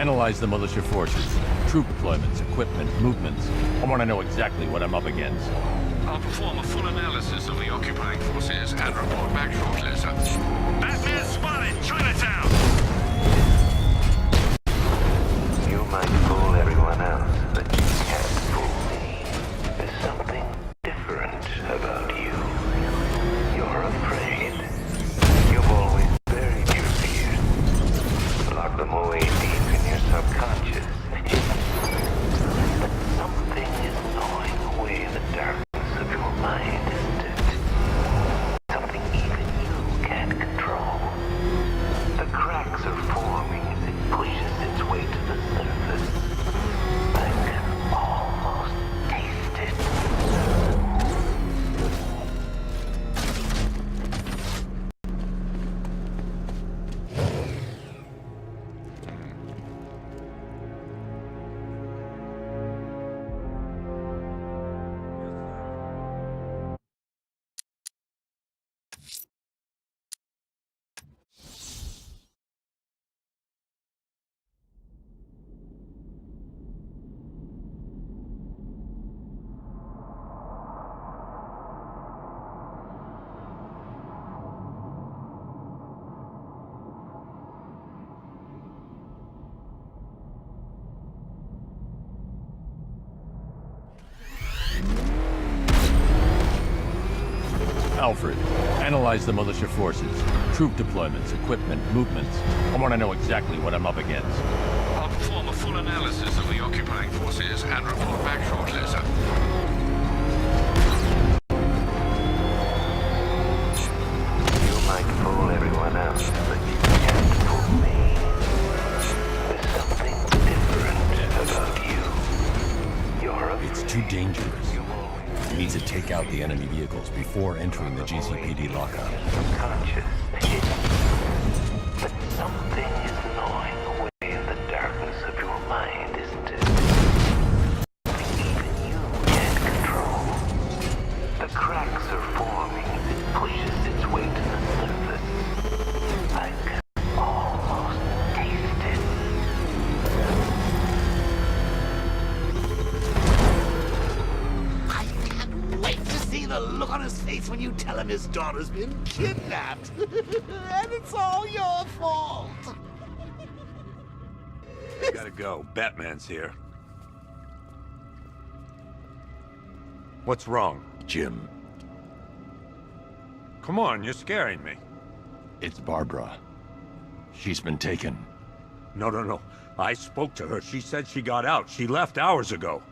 Analyze the militia forces, troop deployments, equipment, movements. I want to know exactly what I'm up against. I'll perform a full analysis of the occupying forces and report back shortly, sir. Batman spotted! Chinatown! You might fool everyone else, but you can't fool me. There's something different about you. You're afraid. You've always buried your fears. Locked them away deep in your subconscious. But something is gnawing away the darkness of your mind, isn't it? Something even you can't control. The cracks are forming as it pushes its way to the surface. I can almost taste it. Alfred, analyze the militia forces, troop deployments, equipment, movements. I want to know exactly what I'm up against. I'll perform a full analysis of the occupying forces and report back shortly, sir. You might fool everyone else, but you can't fool me. There's something different about you. You're afraid. It's too dangerous. We need to take out the enemy vehicles before entering the GCPD lockup. Subconscious. But something is gnawing away in the darkness of your mind, isn't it? Something even you can't control. The cracks are forming as it pushes its way to the surface. I can almost taste it. I can't wait to see the look on his face when you tell him his daughter's been kidnapped. And it's all your fault. Gotta go. Batman's here. What's wrong? Jim, Come on, you're scaring me. it's Barbara. She's been taken. No. I spoke to her. She said she got out. She left hours ago.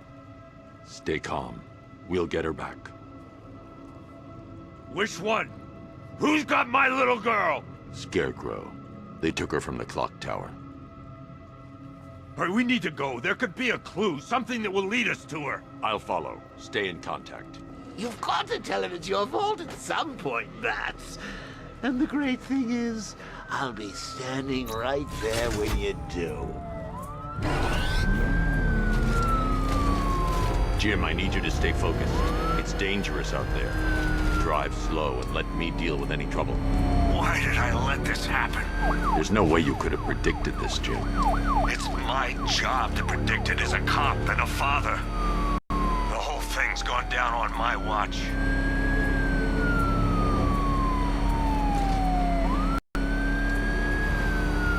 Stay calm. We'll get her back. Which one? Who's got my little girl? Scarecrow. They took her from the clock tower. All right, we need to go. There could be a clue, something that will lead us to her. I'll follow. Stay in contact. You've got to tell him it's your fault at some point, Bats. And the great thing is, I'll be standing right there when you do. Jim, I need you to stay focused. It's dangerous out there. Drive slow and let me deal with any trouble. Why did I let this happen? There's no way you could have predicted this, Jim. It's my job to predict it as a cop and a father. The whole thing's gone down on my watch.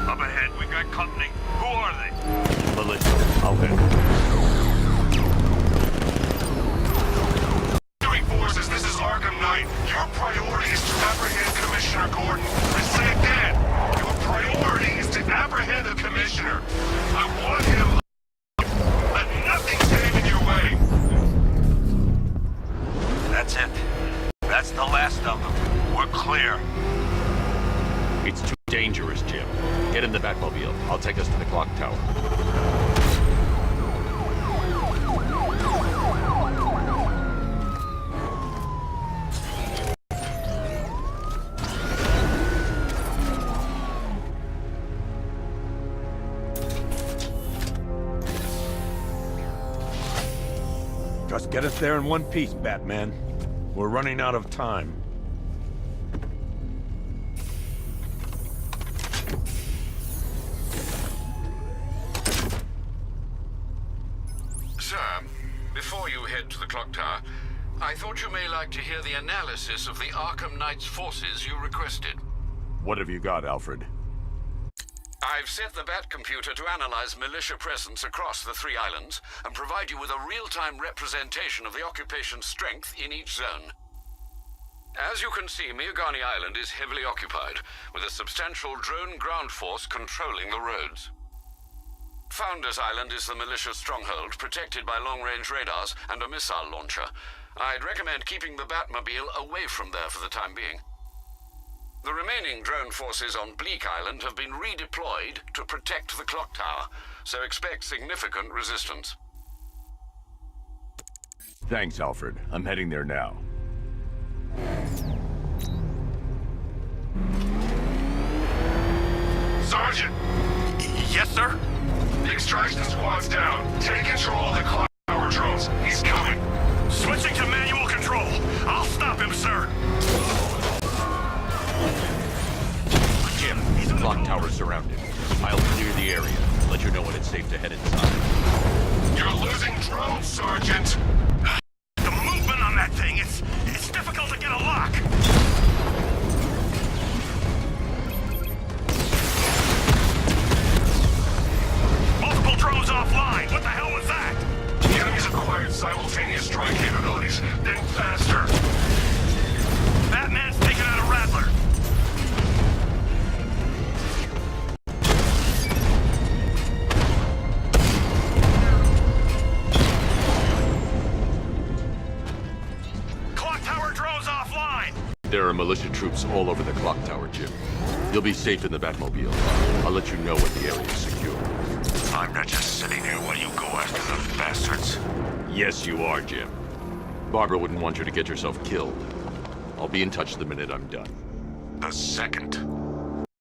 Up ahead, we got company. Who are they? Militia, I'll handle. Forces, this is Arkham Knight. Your priority is to apprehend Commissioner Gordon. I say again, your priority is to apprehend the Commissioner. I want him. Let nothing stand in your way. That's it. That's the last of them. We're clear. It's too dangerous, Jim. Get in the Batmobile. I'll take us to the clock tower. Just get us there in one piece, Batman. We're running out of time. clock tower. I thought you may like to hear the analysis of the Arkham Knight's forces you requested. What have you got, Alfred? I've set the Bat computer to analyze militia presence across the 3 islands and provide you with a real-time representation of the occupation's strength in each zone. As you can see, Miagani Island is heavily occupied, with a substantial drone ground force controlling the roads. Founders Island is the militia stronghold, protected by long-range radars and a missile launcher. I'd recommend keeping the Batmobile away from there for the time being. The remaining drone forces on Bleak Island have been redeployed to protect the clock tower, so expect significant resistance. Thanks, Alfred. I'm heading there now. Sergeant! Yes, sir? The extraction squad's down. Take control of the clock tower drones. He's coming. Switching to manual control. I'll stop him, sir. Jim, the clock tower's surrounded. I'll clear the area. Let you know when it's safe to head inside. You're losing drones, Sergeant. The movement on that thing, it's difficult to get a lock. Multiple drones offline. What the hell was that? The enemy's acquired simultaneous strike capabilities. Then faster. Batman's taken out a Rattler. Clock tower drones offline. There are militia troops all over the clock tower, Jim. You'll be safe in the Batmobile. I'll let you know when the area is secure. I'm not just sitting here while you go after the bastards. Yes, you are, Jim. Barbara wouldn't want you to get yourself killed. I'll be in touch the minute I'm done. The second.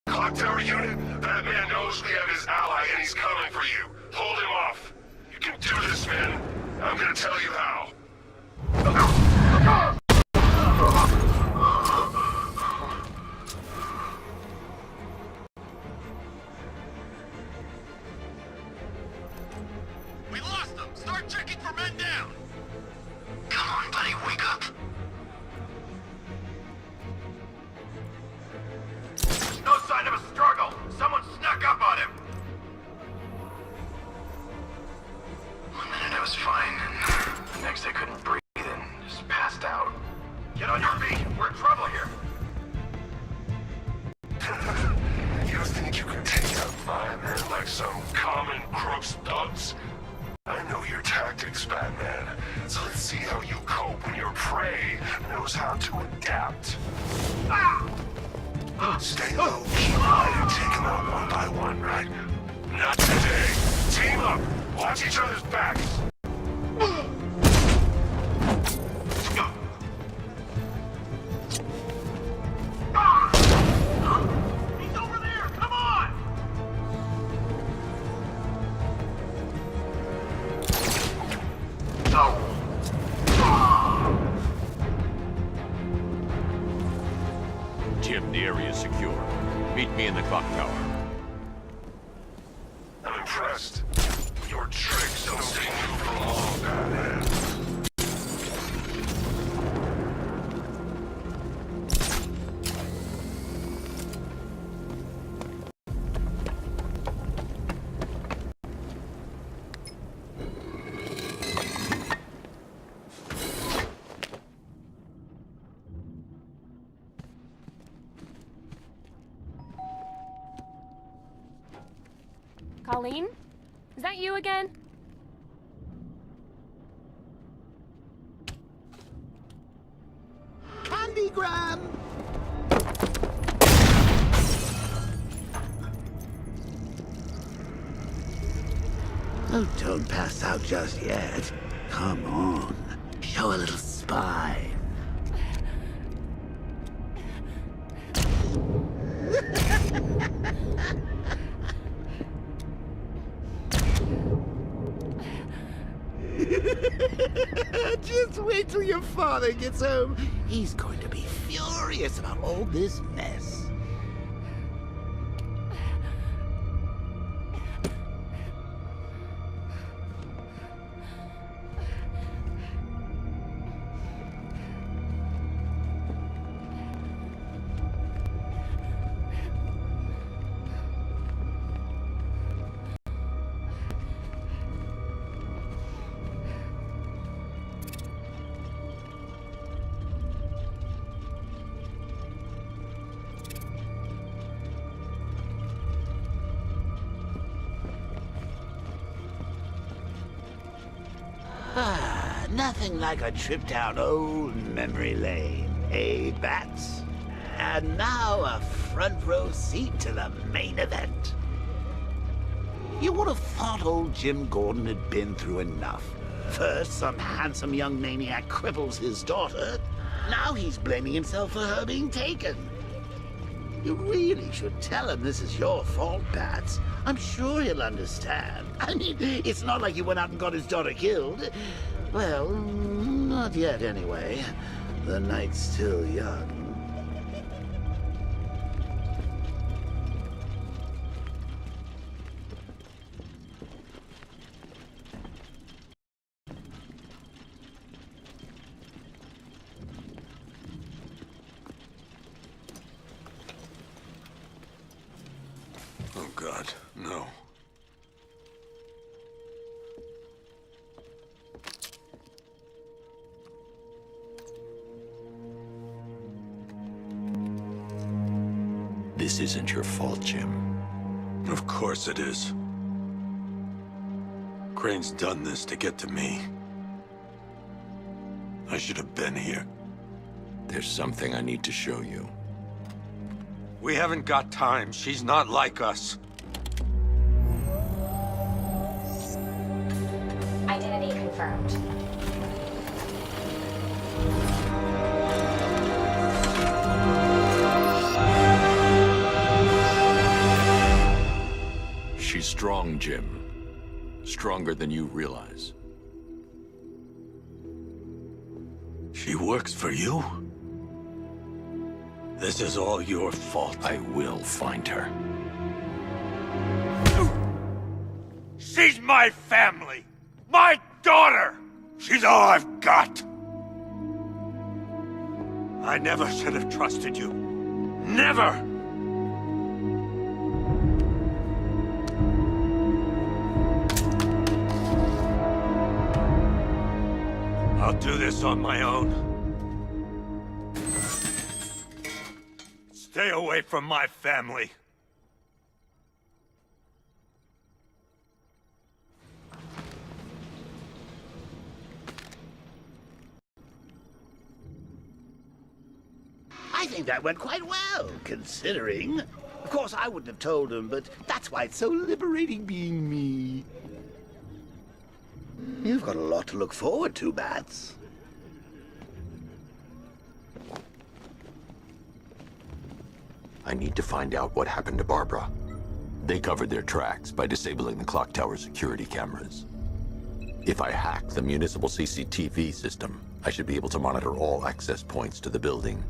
Clock tower unit, Batman knows we have his ally and he's coming for you. Hold him off. You can do this, man. I'm gonna tell you how. We lost them. Start checking for men down. Come on, buddy, wake up. No sign of a struggle. Someone snuck up on him. 1 minute I was fine, and the next I couldn't breathe and just passed out. Get on your feet. We're in trouble here. You think you can take out firemen like some common crooks thugs? I know your tactics, Batman, so let's see how you cope when your prey knows how to adapt. Stay low, keep high, and take them out one by one, right? Not today. Team up! Watch each other's backs! He's over there. Come on. Jim, the area is secure. Meet me in the clock tower. I'm impressed. Your tricks don't stay new for long, Batman. Colleen? Is that you again? Candygram! Oh, don't pass out just yet. Come on. Show a little spine. Just wait till your father gets home. He's going to be furious about all this mess. Nothing like a trip down old memory lane, eh, Bats? And now a front row seat to the main event. You would have thought old Jim Gordon had been through enough. First, some handsome young maniac cripples his daughter. Now he's blaming himself for her being taken. You really should tell him this is your fault, Bats. I'm sure he'll understand. I mean, it's not like you went out and got his daughter killed. Well, not yet anyway. The night's still young. Oh, God, no. This isn't your fault, Jim. Of course it is. Crane's done this to get to me. I should have been here. There's something I need to show you. We haven't got time. She's not like us. Identity confirmed. She's strong, Jim. Stronger than you realize. She works for you? This is all your fault. I will find her. She's my family! My daughter! She's all I've got! I never should have trusted you. Never! I'll do this on my own. Stay away from my family. I think that went quite well, considering. Of course, I wouldn't have told him, but that's why it's so liberating being me. You've got a lot to look forward to, Bats. I need to find out what happened to Barbara. They covered their tracks by disabling the clock tower security cameras. If I hack the municipal CCTV system, I should be able to monitor all access points to the building.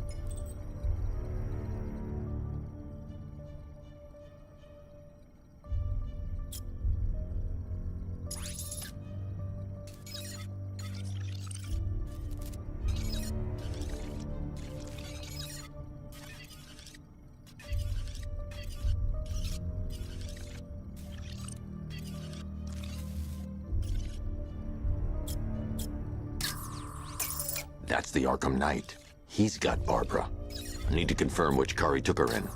That's the Arkham Knight. He's got Barbara. I need to confirm which car he took her in.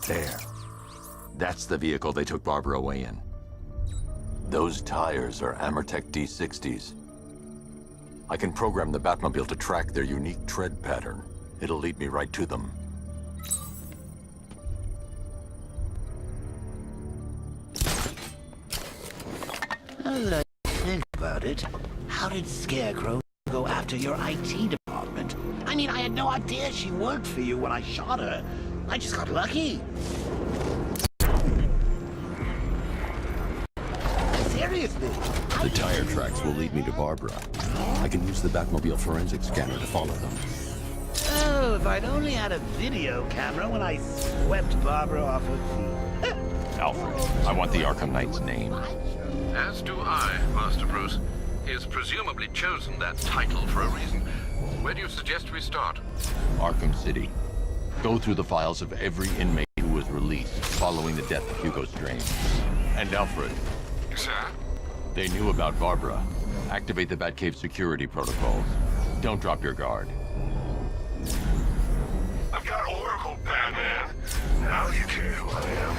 There. That's the vehicle they took Barbara away in. Those tires are Amertech D60s. I can program the Batmobile to track their unique tread pattern. It'll lead me right to them. Now that I think about it, how did Scarecrow go after your IT department? I mean, I had no idea she worked for you when I shot her. I just got lucky. Seriously. The tire tracks will lead me to Barbara. I can use the Batmobile forensic scanner to follow them. Oh, if I'd only had a video camera when I swept Barbara off her feet. Alfred, I want the Arkham Knight's name. As do I, Master Bruce. He's presumably chosen that title for a reason. Where do you suggest we start? Arkham City. Go through the files of every inmate who was released following the death of Hugo Strange. And Alfred. Sir? They knew about Barbara. Activate the Batcave security protocols. Don't drop your guard. I've got Oracle, Batman. Now you care who I am.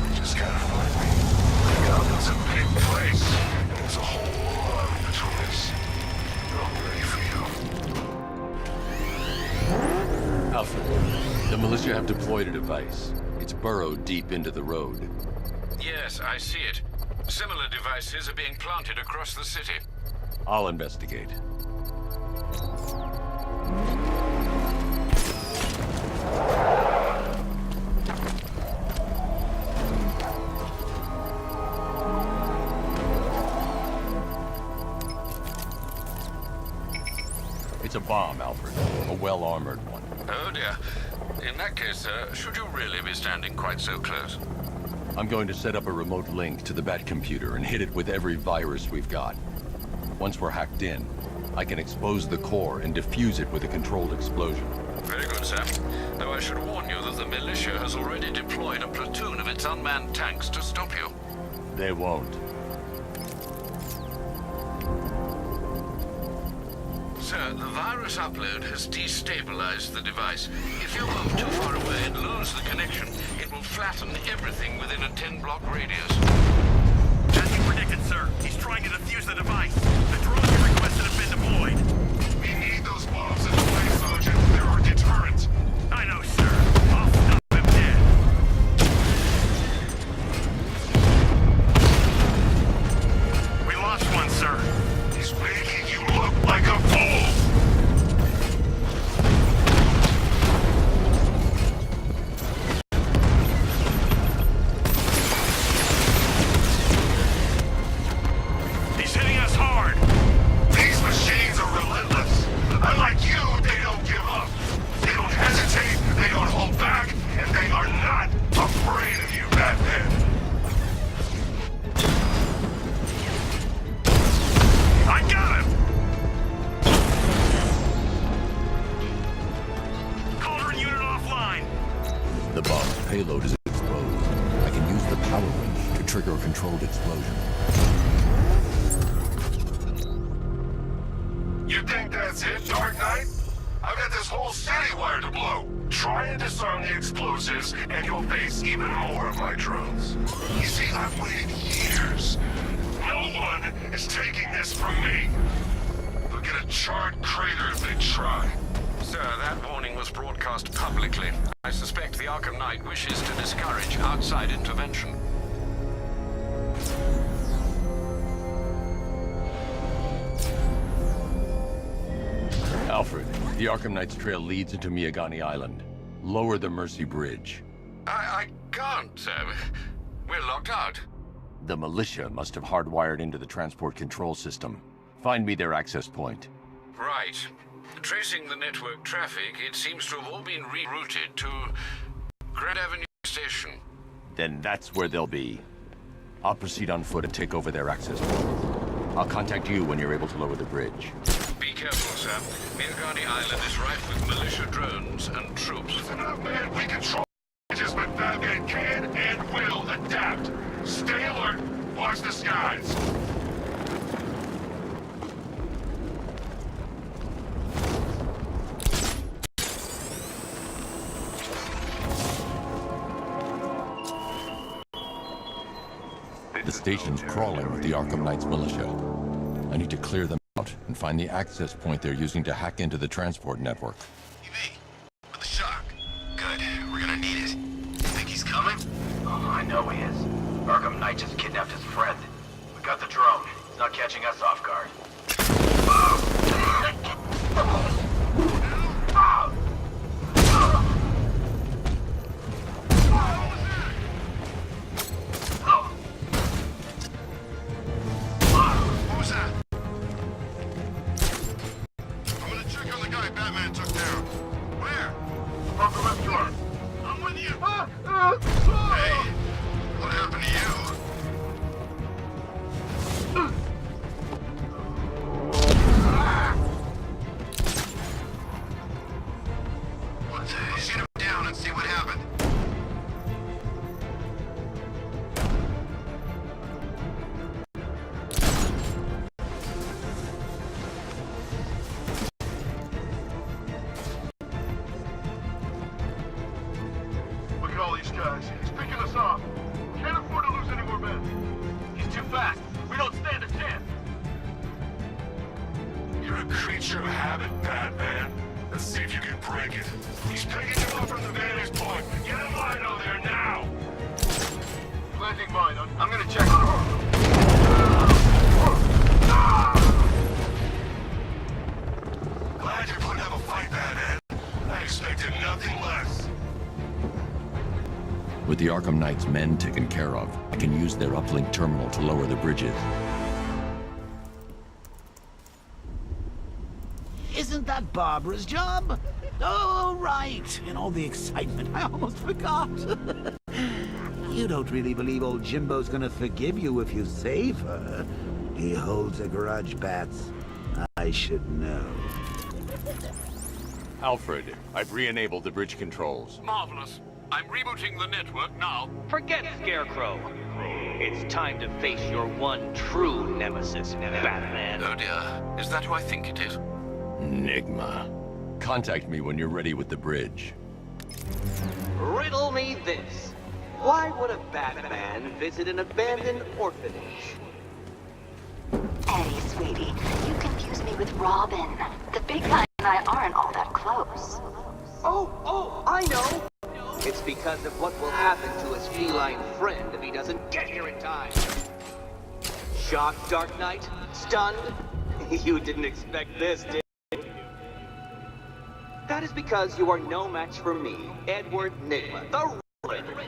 You just gotta find me. Gotham's a big place. And there's a whole lot between us. all ready for you. Alfred, the militia have deployed a device. It's burrowed deep into the road. Yes, I see it. Similar devices are being planted across the city. I'll investigate. It's a bomb, Alfred. A well-armored one. Oh dear. In that case, should you really be standing quite so close? I'm going to set up a remote link to the Bat computer and hit it with every virus we've got. Once we're hacked in, I can expose the core and defuse it with a controlled explosion. Very good, sir. Though I should warn you that the militia has already deployed a platoon of its unmanned tanks to stop you. They won't. Sir, the virus upload has destabilized the device. If you move too far away and lose the connection, it will flatten everything within a 10-block radius. As you predicted, sir. He's trying to defuse the device. The drones you requested have been deployed. We need those bombs in place, Sergeant. They're our deterrent. I know, sir. I'll stop him dead. We lost one, sir. He's making you look like a fool. He's hitting us hard. These machines are relentless. Unlike you, they don't give up. They don't hesitate, they don't hold back, and they are not afraid of you, Batman. I got him! Cauldron unit offline. The bomb's payload is exposed. I can use the power winch to trigger a controlled explosion. You think that's it, Dark Knight? I've got this whole city wired to blow. Try and disarm the explosives, and you'll face even more of my drones. You see, I've waited years. No one is taking this from me. They'll get a charred crater if they try. Sir, that warning was broadcast publicly. I suspect the Arkham Knight wishes to discourage outside intervention. Alfred, the Arkham Knight's trail leads into Miagani Island. Lower the Mercy Bridge. I can't, sir. We're locked out. The militia must have hardwired into the transport control system. Find me their access point. Right. Tracing the network traffic, it seems to have all been rerouted to Grand Avenue Station. Then that's where they'll be. I'll proceed on foot and take over their access point. I'll contact you when you're able to lower the bridge. Be careful, sir. Miagani Island is rife with militia drones and troops. Enough, man. We control just but Batman can and will adapt. Stay alert. Watch the skies. The station's crawling with the Arkham Knight's militia. I need to clear them out and find the access point they're using to hack into the transport network. TV, with the shock. Good. We're gonna need it. You think he's coming? Oh, I know he is. Arkham Knight just kidnapped his friend. We got the drone. He's not catching us off guard. What was that? I'm gonna check on the guy Batman took down. Where? Off the left shore. I'm with you. Hey, what happened to you? What the? Shoot him down and see what happened. Look at all these guys. He's picking us off. Can't afford to lose any more men. He's too fast. We don't stand a chance. You're a creature of habit, Batman. Let's see if you can break it. He's picking you up from the vantage point. Get in line out there now! Planting mine. I'm gonna check. Glad you're putting up a fight, Batman. I expected nothing less. With the Arkham Knight's men taken care of, I can use their uplink terminal to lower the bridges. Isn't that Barbara's job? Oh, right. In all the excitement, I almost forgot. You don't really believe old Jimbo's gonna forgive you if you save her. He holds a grudge, Bats. I should know. Alfred, I've re-enabled the bridge controls. Marvelous. I'm rebooting the network now. Forget Scarecrow. It's time to face your one true nemesis, Batman. Oh dear. Is that who I think it is? Enigma. Contact me when you're ready with the bridge. Riddle me this. Why would a Batman visit an abandoned orphanage? Eddie, sweetie, you confuse me with Robin. The big guy and I aren't all that close. Oh, I know! It's because of what will happen to his feline friend if he doesn't get here in time. Shocked, Dark Knight? Stunned? You didn't expect this, did you? That is because you are no match for me, Edward Nigma, the Riddler,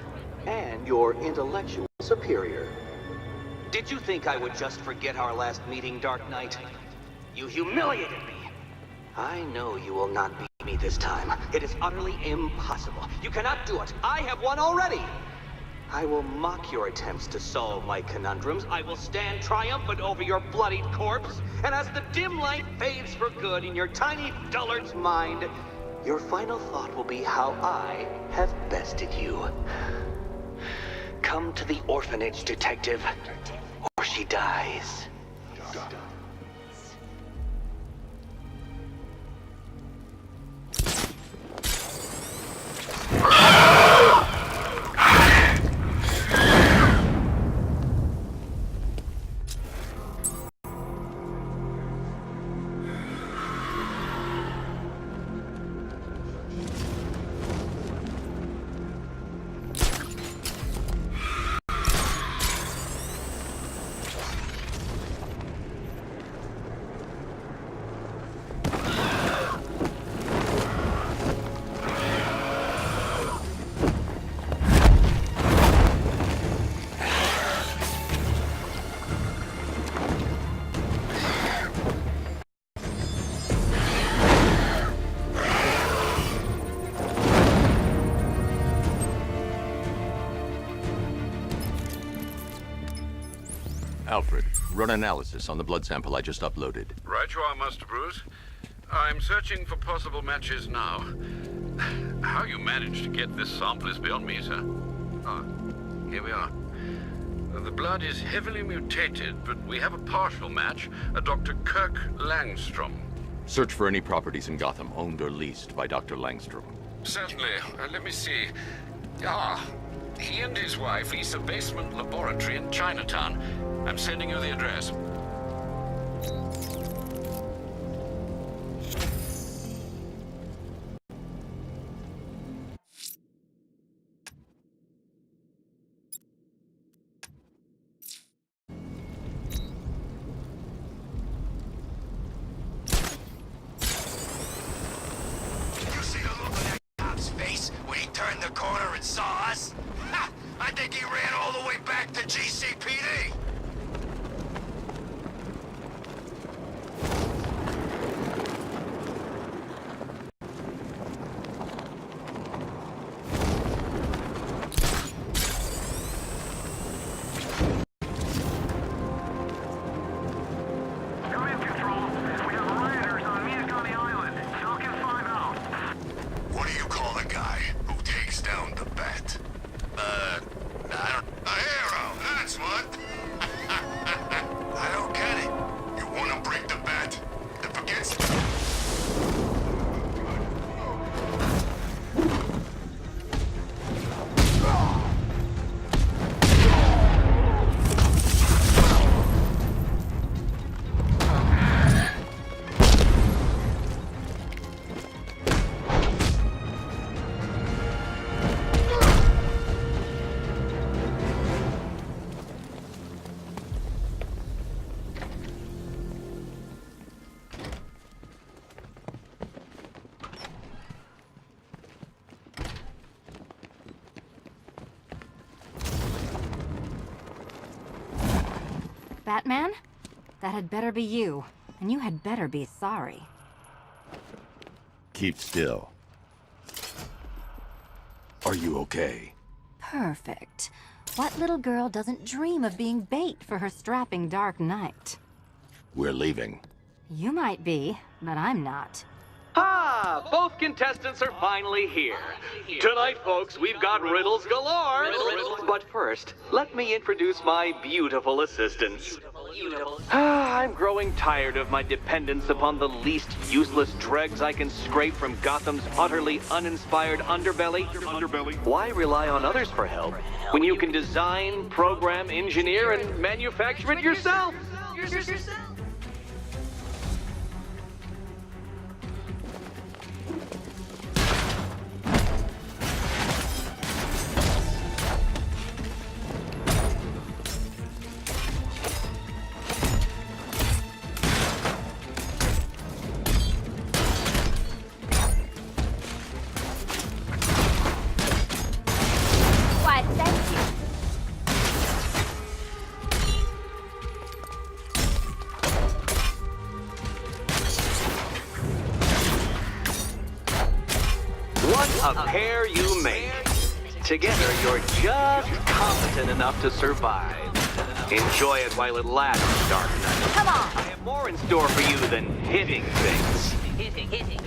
and your intellectual superior. Did you think I would just forget our last meeting, Dark Knight? You humiliated me. I know you will not beat me this time. It is utterly impossible. You cannot do it. I have won already. I will mock your attempts to solve my conundrums. I will stand triumphant over your bloodied corpse. And as the dim light fades for good in your tiny dullard's mind, your final thought will be how I have bested you. Come to the orphanage, detective, or she dies. Alfred, run analysis on the blood sample I just uploaded. Right you are, Master Bruce. I'm searching for possible matches now. How you managed to get this sample is beyond me, sir. Ah, here we are. The blood is heavily mutated, but we have a partial match, a Dr. Kirk Langstrom. Search for any properties in Gotham owned or leased by Dr. Langstrom. Certainly. Let me see. Ah, he and his wife lease a basement laboratory in Chinatown. I'm sending you the address. I think he ran all the way back to GCPD. Batman? That had better be you. And you had better be sorry. Keep still. Are you okay? Perfect. What little girl doesn't dream of being bait for her strapping Dark Knight? We're leaving. You might be, but I'm not. Ah, both contestants are finally here. Tonight, folks, we've got riddles galore. But first, let me introduce my beautiful assistants. I'm growing tired of my dependence upon the least useless dregs I can scrape from Gotham's utterly uninspired underbelly. Why rely on others for help when you can design, program, engineer, and manufacture it yourself? Why, thank you. What a pair you make. Together, you're just competent enough to survive. Enjoy it while it lasts, Dark Knight. Come on! I have more in store for you than hitting things. Hitting things.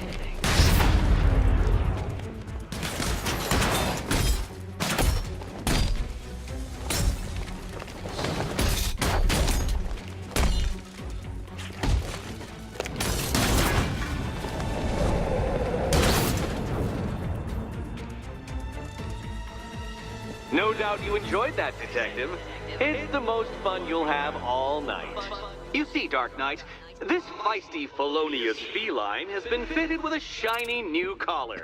No doubt you enjoyed that, Detective. It's the most fun you'll have all night. You see, Dark Knight, this feisty, felonious feline has been fitted with a shiny new collar.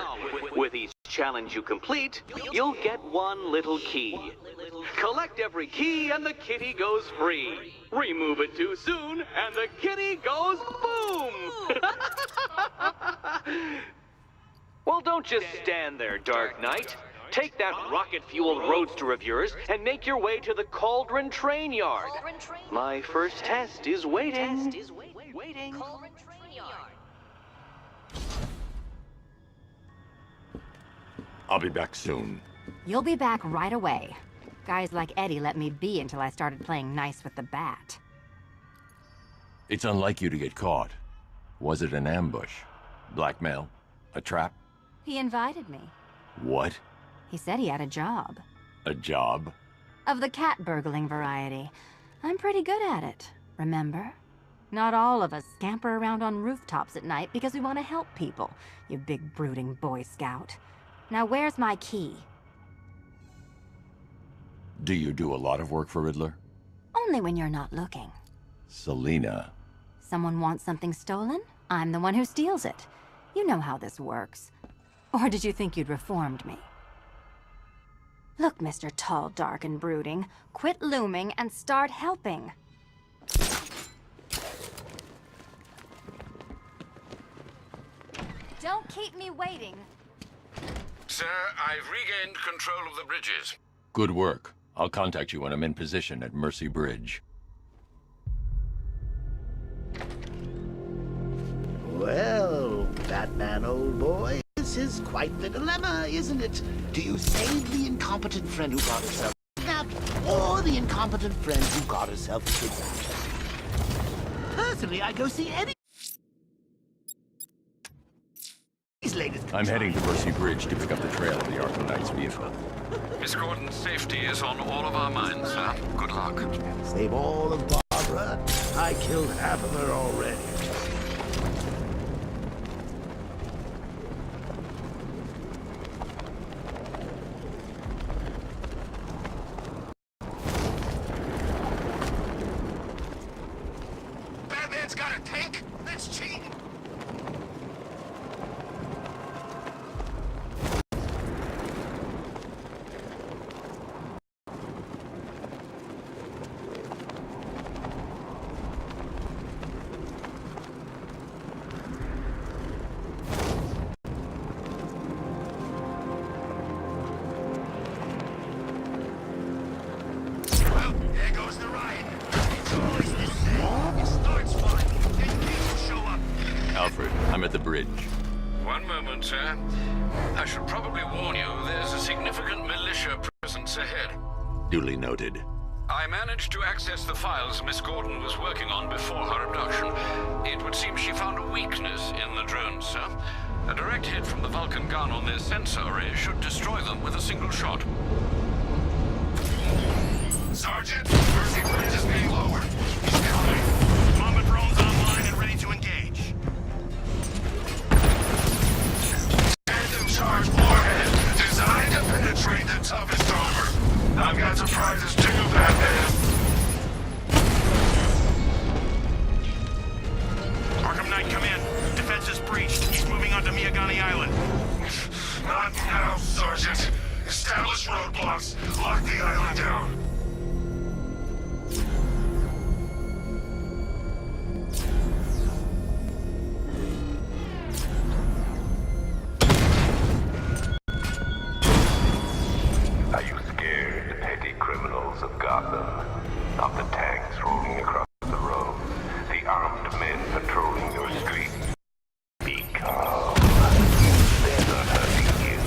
With each challenge you complete, you'll get one little key. Collect every key and the kitty goes free. Remove it too soon and the kitty goes boom! Well, don't just stand there, Dark Knight. Take that rocket-fueled roadster of yours and make your way to the Cauldron Train Yard. My first test is waiting. I'll be back soon. You'll be back right away. Guys like Eddie let me be until I started playing nice with the bat. It's unlike you to get caught. Was it an ambush? Blackmail? A trap? He invited me. What? He said he had a job. A job? Of the cat burgling variety. I'm pretty good at it, remember? Not all of us scamper around on rooftops at night because we want to help people, you big brooding Boy Scout. Now where's my key? Do you do a lot of work for Riddler? Only when you're not looking. Selina. Someone wants something stolen? I'm the one who steals it. You know how this works. Or did you think you'd reformed me? Look, Mr. Tall, Dark, and Brooding, quit looming and start helping. Don't keep me waiting. Sir, I've regained control of the bridges. Good work. I'll contact you when I'm in position at Mercy Bridge. Well, Batman, old boy, this is quite the dilemma, isn't it? Do you save the incompetent friend who got herself kidnapped, or the incompetent friend who got herself kidnapped? Personally, I go see Eddie. I'm heading to Mercy Bridge to pick up the trail of the Arkham Knight's vehicle. Miss Gordon's safety is on all of our minds, sir. Good luck. Save all of Barbara. I killed half of her already. Batman's got a tank? That's cheating. bridge. One moment, sir. I should probably warn you, there's a significant militia presence ahead. Duly noted. I managed to access the files Miss Gordon was working on before her abduction. It would seem she found a weakness in the drones, sir. A direct hit from the Vulcan gun on their sensor array should destroy them with a single shot. Sergeant, Mercy Bridge is being lowered. He's coming. Mamba drones online and ready to engage. Tandem charge warhead, designed to penetrate the toughest armor. I've got surprises too, Batman. Arkham Knight, come in. Defense is breached. He's moving onto Miyagani Island. Not now, Sergeant. Establish roadblocks. Lock the island down. Are you scared, petty criminals of Gotham? Of the tanks rolling across the road? The armed men patrolling your streets? Be calm. They're not hurting you.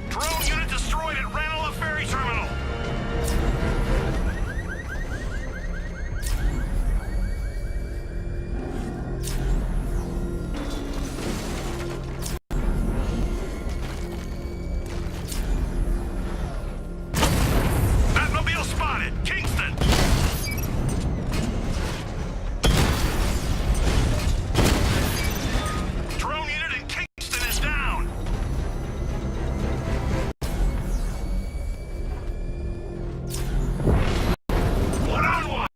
Drone unit destroyed at Ranelagh Ferry Terminal. Batmobile spotted. Kingston. Drone unit in Kingston is down. One-on-one.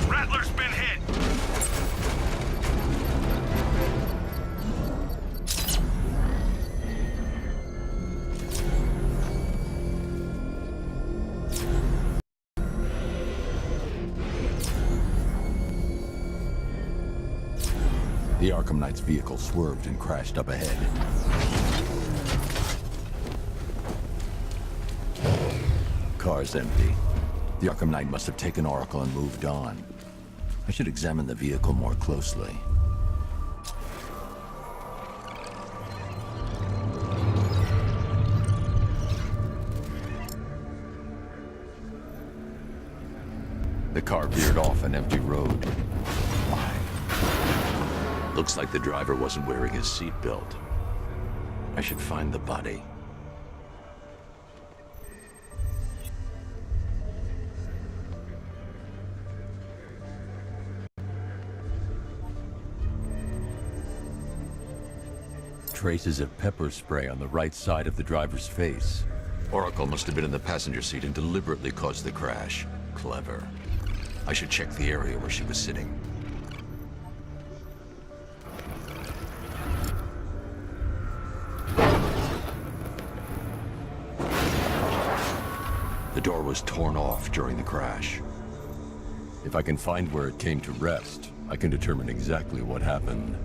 Rattler's been hit. The Arkham Knight's vehicle swerved and crashed up ahead. Car's empty. The Arkham Knight must have taken Oracle and moved on. I should examine the vehicle more closely. The car veered off an empty road. Why? Looks like the driver wasn't wearing his seatbelt. I should find the body. Traces of pepper spray on the right side of the driver's face. Oracle must have been in the passenger seat and deliberately caused the crash. Clever. I should check the area where she was sitting. The door was torn off during the crash. If I can find where it came to rest, I can determine exactly what happened.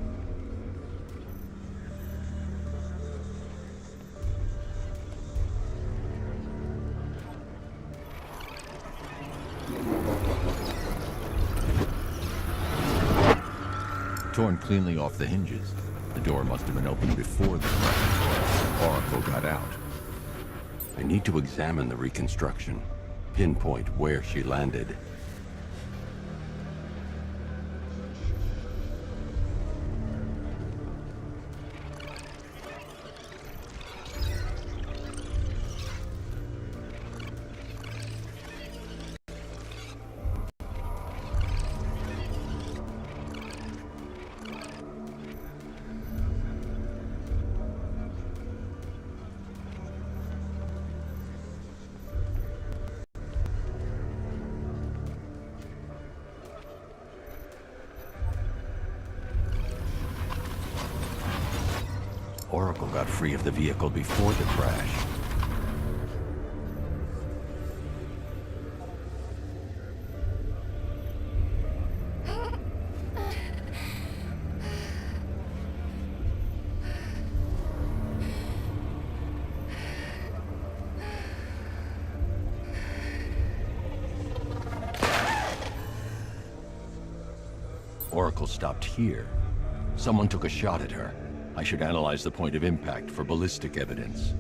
Torn cleanly off the hinges. The door must have been opened before the crash. Oracle got out. I need to examine the reconstruction, pinpoint where she landed. Oracle got free of the vehicle before the crash. Oracle stopped here. Someone took a shot at her. I should analyze the point of impact for ballistic evidence.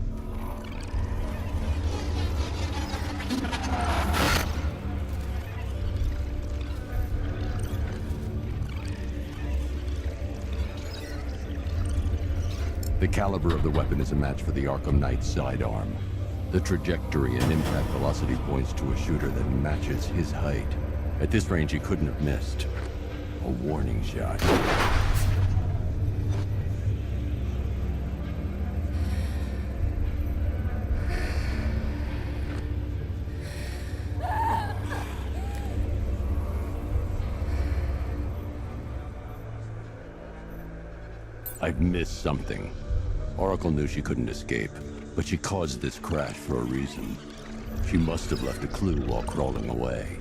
The caliber of the weapon is a match for the Arkham Knight's sidearm. The trajectory and impact velocity points to a shooter that matches his height. At this range, he couldn't have missed. A warning shot. I've missed something. Oracle knew she couldn't escape, but she caused this crash for a reason. She must have left a clue while crawling away.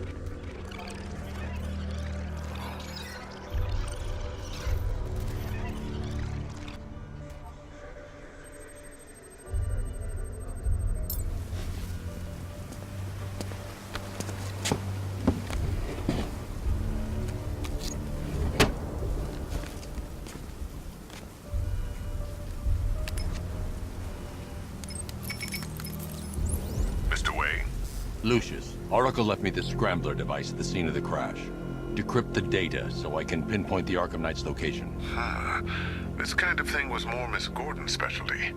Lucius, Oracle left me the scrambler device at the scene of the crash. Decrypt the data so I can pinpoint the Arkham Knight's location. This kind of thing was more Miss Gordon's specialty.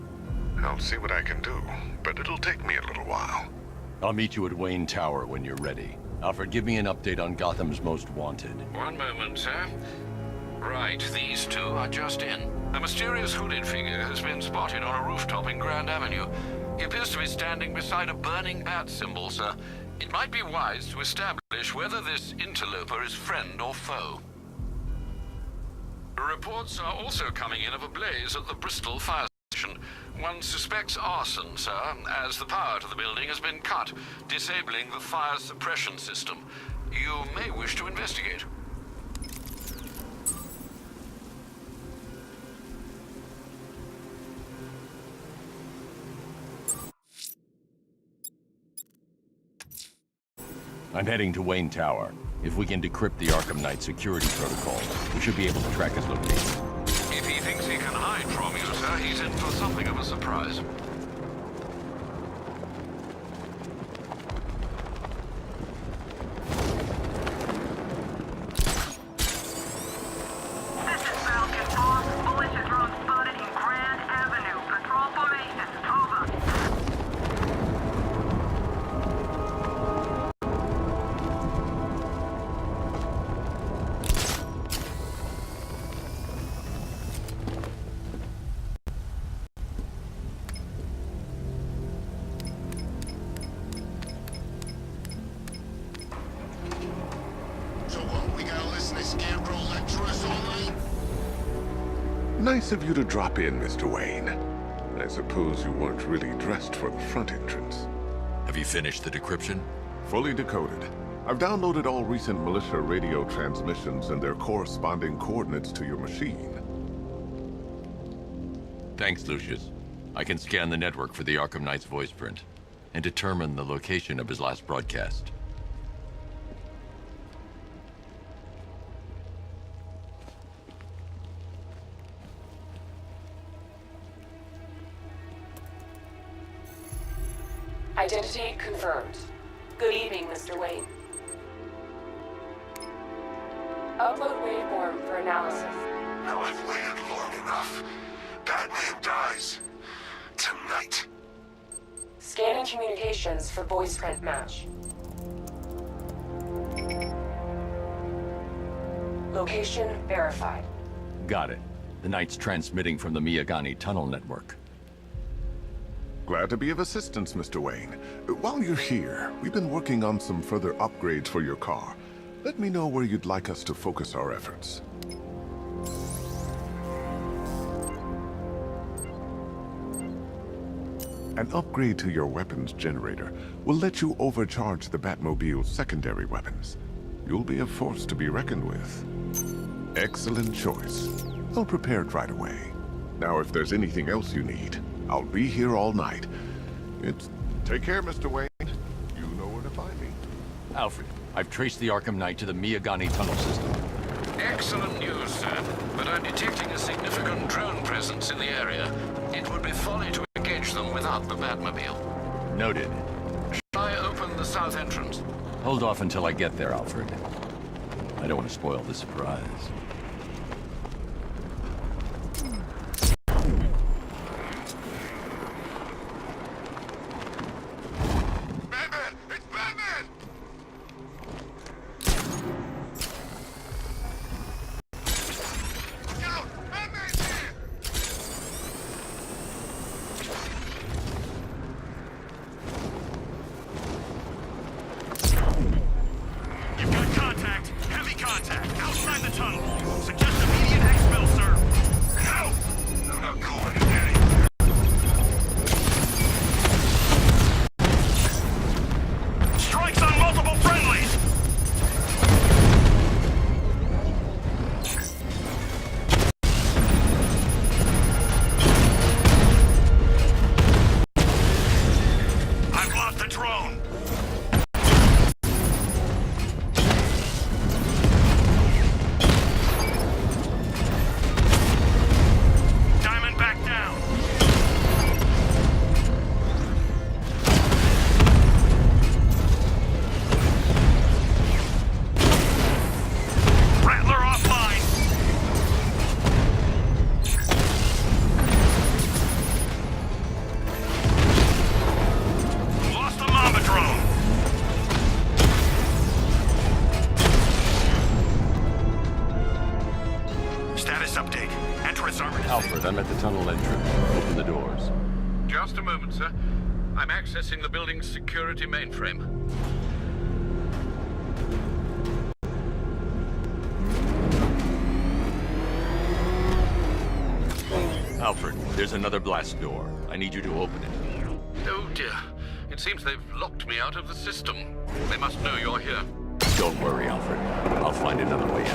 I'll see what I can do, but it'll take me a little while. I'll meet you at Wayne Tower when you're ready. Alfred, give me an update on Gotham's Most Wanted. One moment, sir. Right, these two are just in. A mysterious hooded figure has been spotted on a rooftop in Grand Avenue. He appears to be standing beside a burning bat symbol, sir. It might be wise to establish whether this interloper is friend or foe. Reports are also coming in of a blaze at the Bristol fire station. One suspects arson, sir, as the power to the building has been cut, disabling the fire suppression system. You may wish to investigate. I'm heading to Wayne Tower. If we can decrypt the Arkham Knight security protocol, we should be able to track his location. If he thinks he can hide from you, sir, he's in for something of a surprise. This is Falcon 4. Militia drone spotted in Grand Avenue. Patrol formation. Over. Nice of you to drop in, Mr. Wayne. I suppose you weren't really dressed for the front entrance. Have you finished the decryption? Fully decoded. I've downloaded all recent militia radio transmissions and their corresponding coordinates to your machine. Thanks, Lucius. I can scan the network for the Arkham Knight's voice print and determine the location of his last broadcast. Identity confirmed. Good evening, Mr. Wayne. Upload waveform for analysis. Now I've waited long enough. Batman dies. Tonight. Scanning communications for voice print match. Location verified. Got it. The Knight's transmitting from the Miyagani tunnel network. Glad to be of assistance, Mr. Wayne. While you're here, we've been working on some further upgrades for your car. Let me know where you'd like us to focus our efforts. An upgrade to your weapons generator will let you overcharge the Batmobile's secondary weapons. You'll be a force to be reckoned with. Excellent choice. I'll prepare it right away. Now, if there's anything else you need, I'll be here all night. Take care, Mr. Wayne. You know where to find me. Alfred, I've traced the Arkham Knight to the Miyagani tunnel system. Excellent news, sir. But I'm detecting a significant drone presence in the area. It would be folly to engage them without the Batmobile. Noted. Shall I open the south entrance? Hold off until I get there, Alfred. I don't want to spoil the surprise. Batman! It's Batman! Look out! Batman's here! You've got contact. Heavy contact. Outside the tunnel. Suggest immediate exfil, sir. No! I'm not going to Danny. Strikes on multiple friendlies. I've lost the drone. Diamond back down. Rattler offline. Lost the Mamba drone. Status update. Entrance armored. Alfred, I'm at the tunnel entrance. Open the doors. Just a moment, sir. I'm accessing the building's security mainframe. Alfred, there's another blast door. I need you to open it. Oh dear. It seems they've locked me out of the system. They must know you're here. Don't worry, Alfred. I'll find another way in.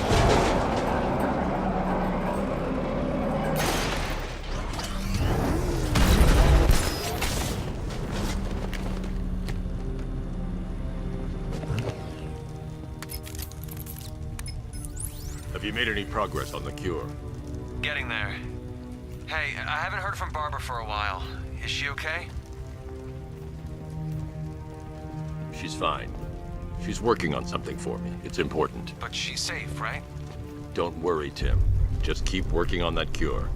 Have you made any progress on the cure? Getting there. Hey, I haven't heard from Barbara for a while. Is she okay? She's fine. She's working on something for me. It's important. But she's safe, right? Don't worry, Tim. Just keep working on that cure.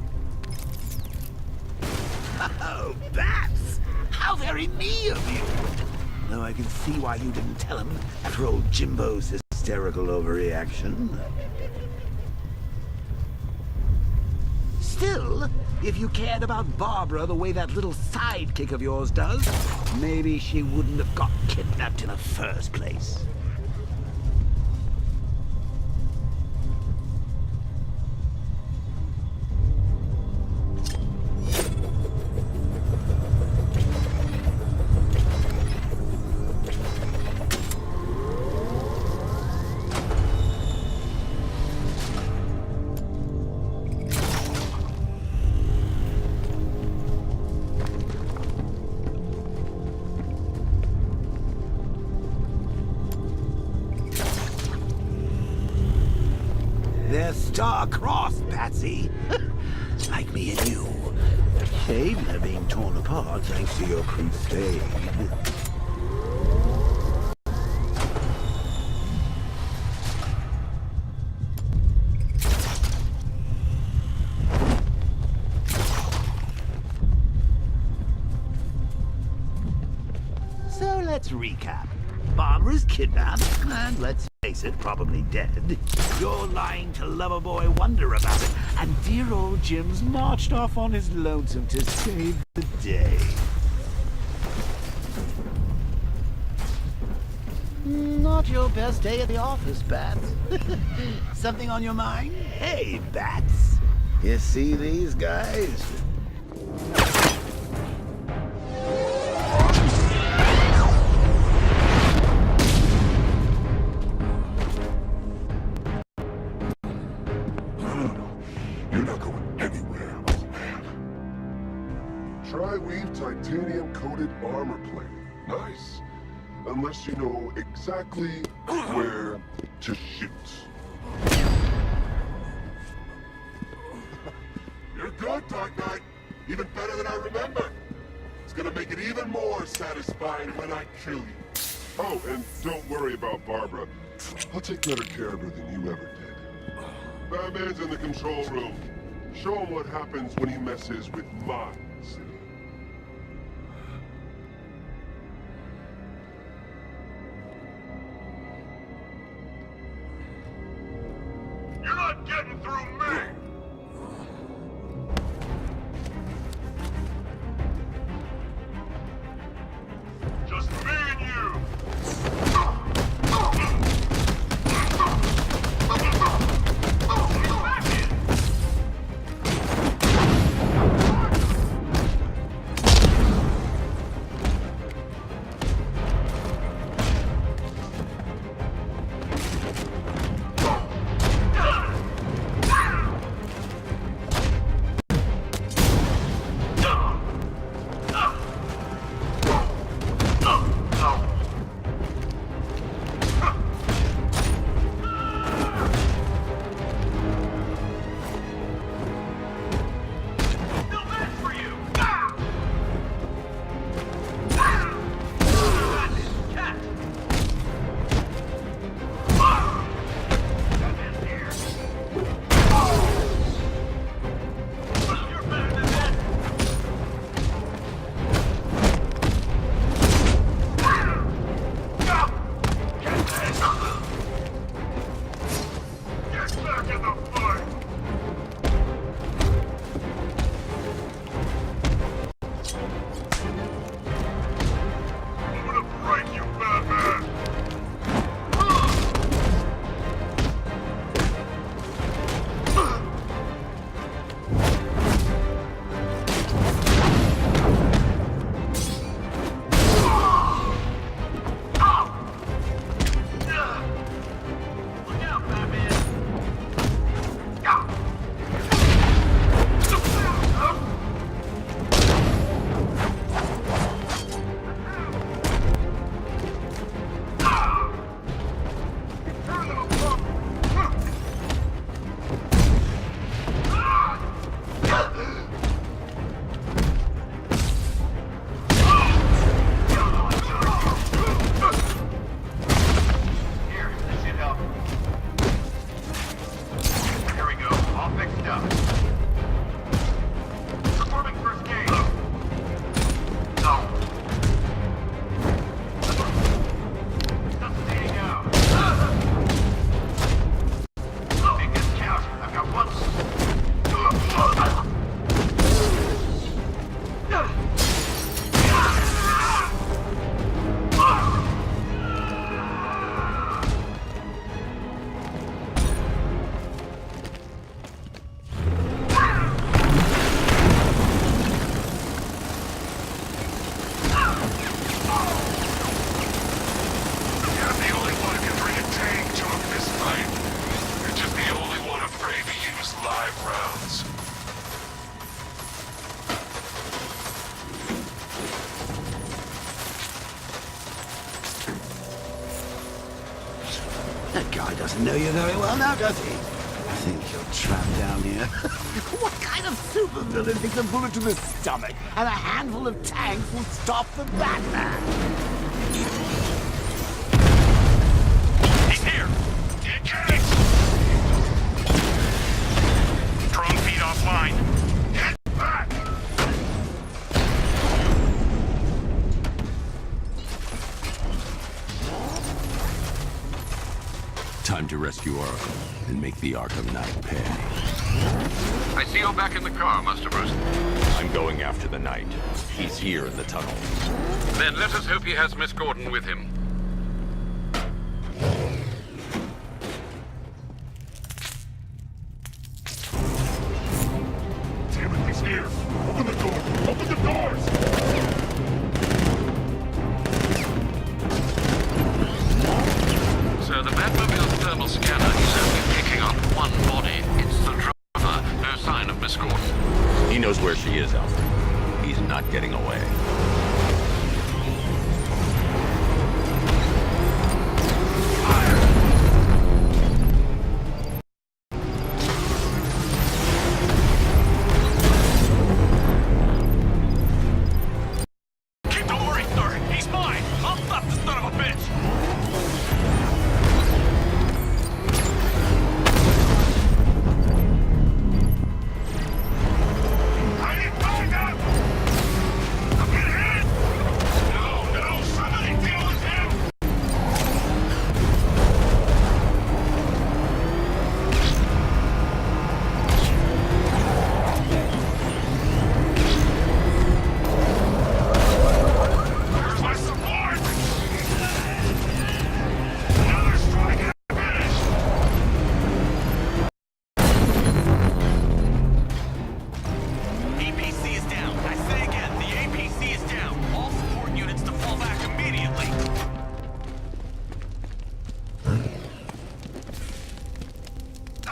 Oh, Bats! How very me of you! Though I can see why you didn't tell him after old Jimbo's hysterical overreaction. Still, if you cared about Barbara the way that little sidekick of yours does, maybe she wouldn't have got kidnapped in the first place. They're star-crossed, Patsy. Like me and you. Shame they're being torn apart thanks to your crusade. So let's recap. Barbara's kidnapped, and let's face it, probably dead. You're lying to Loverboy Wonder about it, and dear old Jim's marched off on his lonesome to save the day. Not your best day at the office, Bats. Something on your mind? Hey, Bats. You see these guys? You're not going anywhere, old man. Tri-weave titanium-coated armor plate. Nice. Unless you know exactly where to shoot. Dark Knight. Even better than I remember. It's gonna make it even more satisfying when I kill you. Oh, and don't worry about Barbara. I'll take better care of her than you ever did. Batman's in the control room. Show him what happens when he messes with my city. You're not getting through me! Just me and you! That guy doesn't know you very well now, does he? I think you're trapped down here. What kind of supervillain thinks a bullet to the stomach and a handful of tanks will stop the Batman? He's here! Engage! Drone feed offline. Hit back! Time to rescue Arkham and make the Arkham Knight pay. I see you're back in the car, Master Bruce. I'm going after the Knight. He's here in the tunnel. Then let us hope he has Miss Gordon with him. Damn it, he's here! Open the door! Open the doors! So the Batmobile's thermal scanner is only picking up one body. It's the driver. No sign of Miss Gordon. He knows where she is, Alfred. He's not getting away.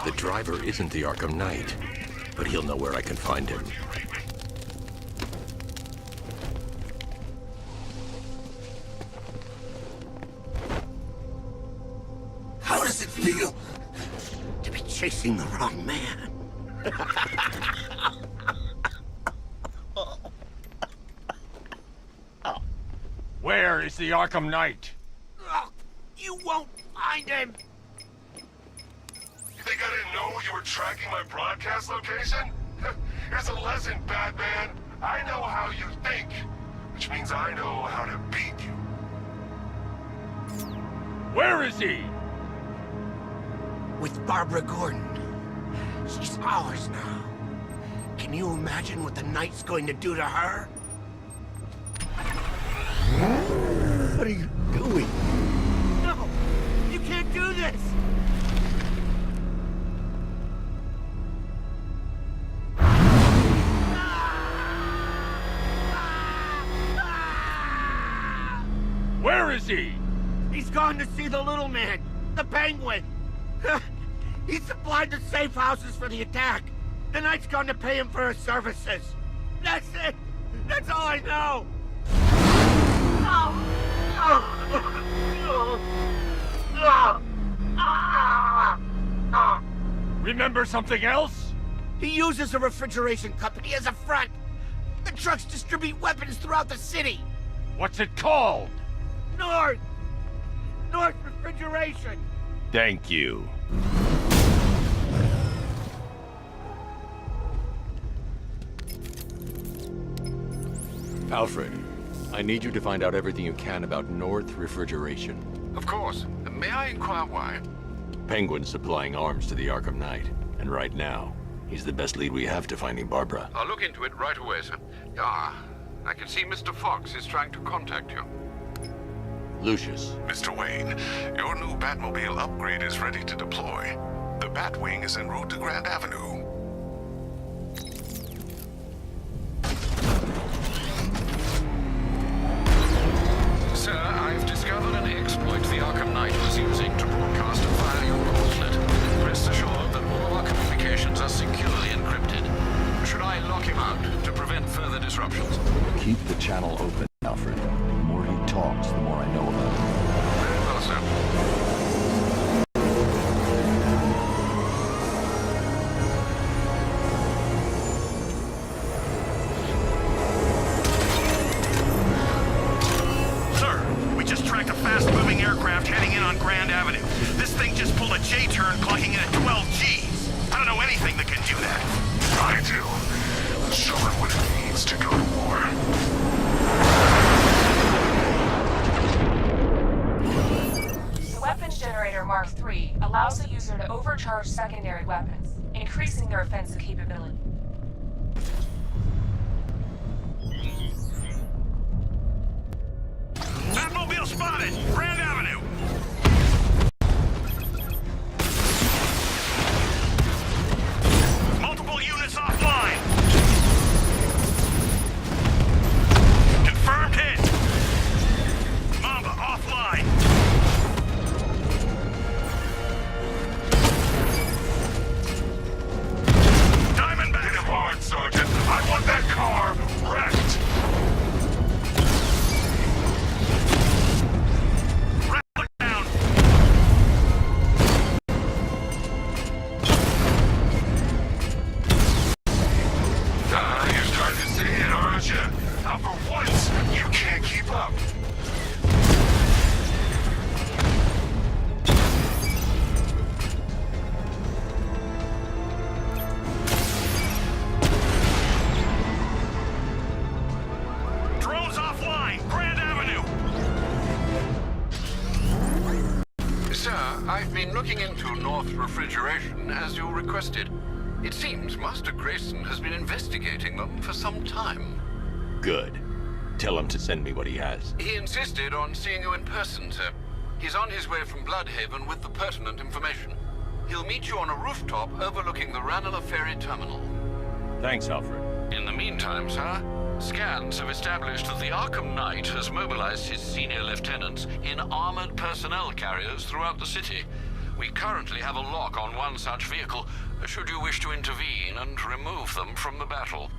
The driver isn't the Arkham Knight, but he'll know where I can find him. How does it feel to be chasing the wrong man? Where is the Arkham Knight? You won't find him! You think I didn't know you were tracking my broadcast location? Here's a lesson, Batman. I know how you think, which means I know how to beat you. Where is he? With Barbara Gordon. She's ours now. Can you imagine what the Knight's going to do to her? What are you doing? No! You can't do this! Where is he? He's gone to see the little man, the Penguin. He supplied the safe houses for the attack. The Knight's gone to pay him for his services. That's it. That's all I know. Remember something else? He uses a refrigeration company as a front. The trucks distribute weapons throughout the city. What's it called? North Refrigeration. Thank you. Alfred, I need you to find out everything you can about North Refrigeration. Of course. May I inquire why? Penguin's supplying arms to the Arkham Knight, and right now, he's the best lead we have to finding Barbara. I'll look into it right away, sir. Ah, I can see Mr. Fox is trying to contact you. Lucius. Mr. Wayne, your new Batmobile upgrade is ready to deploy. The Batwing is en route to Grand Avenue. Sir, I've discovered an exploit the Arkham Knight was using to broadcast via your gauntlet. Rest assured that all our communications are securely encrypted. Should I lock him out to prevent further disruptions? Keep the channel open, Alfred. The more he talks, the more I know about him. Very well, sir. Sir, we just tracked a fast-moving aircraft heading in on Grand Avenue. This thing just pulled a J-turn, clocking in at 12 Gs. I don't know anything that can do that. I do. Let's show it what it means to go to war. The weapons generator Mark III allows the user to overcharge secondary weapons, increasing their offensive capability. Batmobile spotted! Grand Avenue! Multiple units offline! Confirmed hit! Mamba offline! Diamondback! Hit him hard, Sergeant. I want that car wrecked. Down! You're starting to see it, aren't you? Now for once, you can't keep up. Drones offline! Grand Avenue! Sir, I've been looking into North Refrigeration as you requested. It seems Master Grayson has been investigating them for some time. Good. Tell him to send me what he has. He insisted on seeing you in person, sir. He's on his way from Bloodhaven with the pertinent information. He'll meet you on a rooftop overlooking the Ranelagh Ferry Terminal. Thanks, Alfred. In the meantime, sir, scans have established that the Arkham Knight has mobilized his senior lieutenants in armored personnel carriers throughout the city. We currently have a lock on one such vehicle, should you wish to intervene and remove them from the battle.